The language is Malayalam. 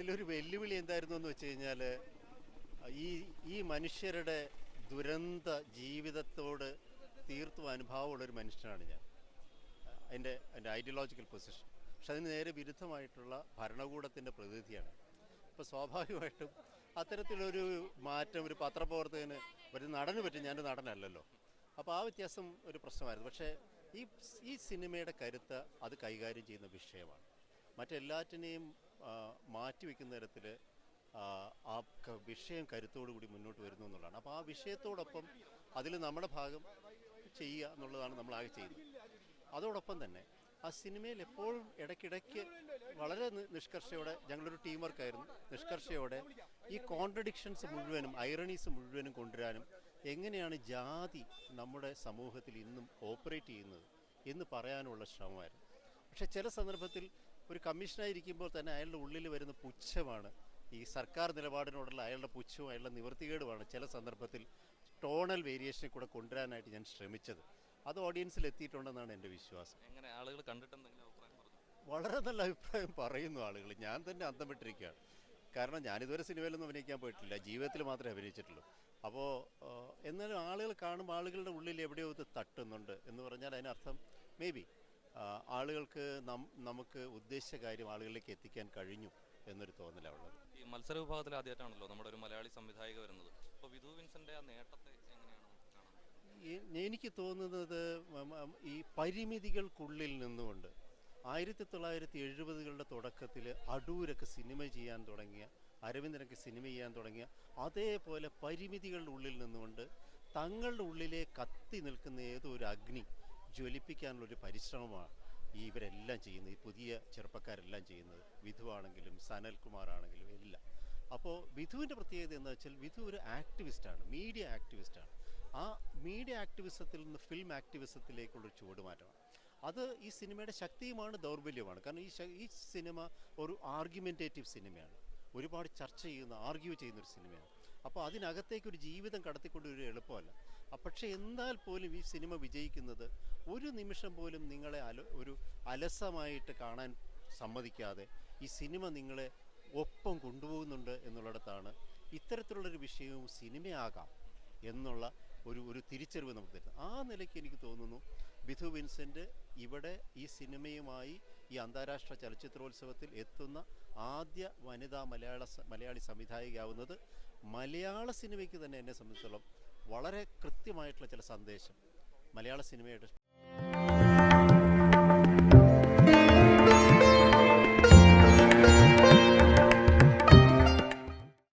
അതിലൊരു വെല്ലുവിളി എന്തായിരുന്നു എന്ന് വെച്ച് കഴിഞ്ഞാൽ ഈ ഈ മനുഷ്യരുടെ ദുരന്ത ജീവിതത്തോട് തീർത്തും അനുഭാവമുള്ളൊരു മനുഷ്യനാണ് ഞാൻ. എൻ്റെ ഐഡിയോളജിക്കൽ പൊസിഷൻ. പക്ഷെ അതിന് നേരെ വിരുദ്ധമായിട്ടുള്ള ഭരണകൂടത്തിൻ്റെ പ്രതിനിധിയാണ്. അപ്പോൾ സ്വാഭാവികമായിട്ടും അത്തരത്തിലൊരു മാറ്റം ഒരു പത്രപ്രവർത്തകന് ഒരു നടന് പറ്റും. ഞാനൊരു നടനല്ലല്ലോ. അപ്പോൾ ആ വ്യത്യാസം ഒരു പ്രശ്നമായിരുന്നു. പക്ഷേ ഈ ഈ സിനിമയുടെ കരുത്ത് അത് കൈകാര്യം ചെയ്യുന്ന വിഷയമാണ്. മറ്റെല്ലാറ്റിനെയും മാറ്റിവെക്കുന്ന തരത്തിൽ ആ വിഷയം കരുത്തോടു കൂടി മുന്നോട്ട് വരുന്നു എന്നുള്ളതാണ്. അപ്പോൾ ആ വിഷയത്തോടൊപ്പം അതിൽ നമ്മുടെ ഭാഗം ചെയ്യുക എന്നുള്ളതാണ് നമ്മളാകെ ചെയ്യുന്നത്. അതോടൊപ്പം തന്നെ ആ സിനിമയിൽ എപ്പോഴും ഇടയ്ക്കിടയ്ക്ക് വളരെ നിഷ്കർഷയോടെ, ഞങ്ങളൊരു ടീം വർക്കായിരുന്നു, നിഷ്കർഷയോടെ ഈ കോൺട്രഡിക്ഷൻസ് മുഴുവനും ഐറണീസ് മുഴുവനും കൊണ്ടുവരാനും എങ്ങനെയാണ് ജാതി നമ്മുടെ സമൂഹത്തിൽ ഇന്നും ഓപ്പറേറ്റ് ചെയ്യുന്നത് എന്ന് പറയാനുള്ള ശ്രമമായിരുന്നു. പക്ഷേ ചില സന്ദർഭത്തിൽ ഒരു കമ്മീഷനായിരിക്കുമ്പോൾ തന്നെ അയാളുടെ ഉള്ളിൽ വരുന്ന പുച്ഛമാണ്, ഈ സർക്കാർ നിലപാടിനോടുള്ള അയാളുടെ പുച്ഛവും അയാളുടെ നിവൃത്തികേടുമാണ് ചില സന്ദർഭത്തിൽ ടോണൽ വേരിയേഷനെ കൂടെ കൊണ്ടുവരാനായിട്ട് ഞാൻ ശ്രമിച്ചത്. അത് ഓഡിയൻസിൽ എത്തിയിട്ടുണ്ടെന്നാണ് എൻ്റെ വിശ്വാസം. എങ്ങനെ ആളുകൾ കണ്ടിട്ടുണ്ടെങ്കിലും അഭിപ്രായം പറഞ്ഞു? വളരെ നല്ല അഭിപ്രായം പറയുന്നു ആളുകൾ. ഞാൻ തന്നെ അന്തം വിട്ടിരിക്കുകയാണ്. കാരണം ഞാനിതുവരെ സിനിമയിലൊന്നും അഭിനയിക്കാൻ പോയിട്ടില്ല, ജീവിതത്തിൽ മാത്രമേ അഭിനയിച്ചിട്ടുള്ളൂ. അപ്പോൾ എന്നാലും ആളുകൾ കാണുമ്പോൾ ആളുകളുടെ ഉള്ളിൽ എവിടെയോ ഇത് തട്ടുന്നുണ്ട് എന്ന് പറഞ്ഞാൽ അതിനർത്ഥം മേ ബി ആളുകൾക്ക് നമുക്ക് ഉദ്ദേശിച്ച കാര്യം ആളുകളിലേക്ക് എത്തിക്കാൻ കഴിഞ്ഞു എന്നൊരു തോന്നലാണ് ഉള്ളത്. ഈ മത്സര വിഭാഗത്തിൽ ആദ്യമായിട്ടാണല്ലോ നമ്മുടെ ഒരു മലയാളി സംവിധായക വരുന്നത്. അപ്പോൾ വിധു വിൻസന്റെ ആ നേട്ടത്തെ എങ്ങനെയാണ് കാണുന്നത്? എനിക്ക് തോന്നുന്നത് ഈ പരിമിതികൾക്കുള്ളിൽ നിന്നുകൊണ്ട് 1970കളുടെ തുടക്കത്തിൽ അടൂരൊക്കെ സിനിമ ചെയ്യാൻ തുടങ്ങിയ, അരവിന്ദനൊക്കെ സിനിമ ചെയ്യാൻ തുടങ്ങിയ അതേപോലെ പരിമിതികളുടെ ഉള്ളിൽ നിന്നുകൊണ്ട് തങ്ങളുടെ ഉള്ളിലെ കത്തി നിൽക്കുന്ന ഏതോ ഒരു അഗ്നി ജ്വലിപ്പിക്കാനുള്ളൊരു പരിശ്രമമാണ് ഇവരെല്ലാം ചെയ്യുന്നത്, ഈ പുതിയ ചെറുപ്പക്കാരെല്ലാം ചെയ്യുന്നത്. വിധു ആണെങ്കിലും സനൽകുമാർ ആണെങ്കിലും എല്ലാം. അപ്പോൾ വിധുവിൻ്റെ പ്രത്യേകത എന്താ വെച്ചാൽ വിധു ഒരു ആക്ടിവിസ്റ്റാണ്, മീഡിയ ആക്ടിവിസ്റ്റാണ്. ആ മീഡിയ ആക്ടിവിസത്തിൽ നിന്ന് ഫിലിം ആക്ടിവിസത്തിലേക്കുള്ളൊരു ചുവടുമാറ്റമാണ്. അത് ഈ സിനിമയുടെ ശക്തിയുമാണ് ദൗർബല്യമാണ്. കാരണം ഈ സിനിമ ഒരു ആർഗ്യുമെൻറ്റേറ്റീവ് സിനിമയാണ്, ഒരുപാട് ചർച്ച ചെയ്യുന്ന, ആർഗ്യൂ ചെയ്യുന്നൊരു സിനിമയാണ്. അപ്പോൾ അതിനകത്തേക്കൊരു ജീവിതം കടത്തിക്കൊണ്ടൊരു എളുപ്പമല്ല. പക്ഷേ എന്നാൽ പോലും ഈ സിനിമ വിജയിക്കുന്നത് ഒരു നിമിഷം പോലും നിങ്ങളെ ഒരു അലസമായിട്ട് കാണാൻ സമ്മതിക്കാതെ ഈ സിനിമ നിങ്ങളെ ഒപ്പം കൊണ്ടുപോകുന്നുണ്ട് എന്നുള്ളിടത്താണ് ഇത്തരത്തിലുള്ളൊരു വിഷയവും സിനിമയാകാം എന്നുള്ള ഒരു തിരിച്ചറിവ് നമുക്ക് തരുന്നത്. ആ നിലയ്ക്ക് എനിക്ക് തോന്നുന്നു വിധു വിൻസെൻ്റ് ഇവിടെ ഈ സിനിമയുമായി ഈ അന്താരാഷ്ട്ര ചലച്ചിത്രോത്സവത്തിൽ എത്തുന്ന ആദ്യ വനിതാ മലയാളി സംവിധായികയാവുന്നത് മലയാള സിനിമയ്ക്ക് തന്നെ എന്നെ സംബന്ധിച്ചിടത്തോളം വളരെ കൃത്യമായിട്ടുള്ള ചില സന്ദേശം മലയാള സിനിമയുടെ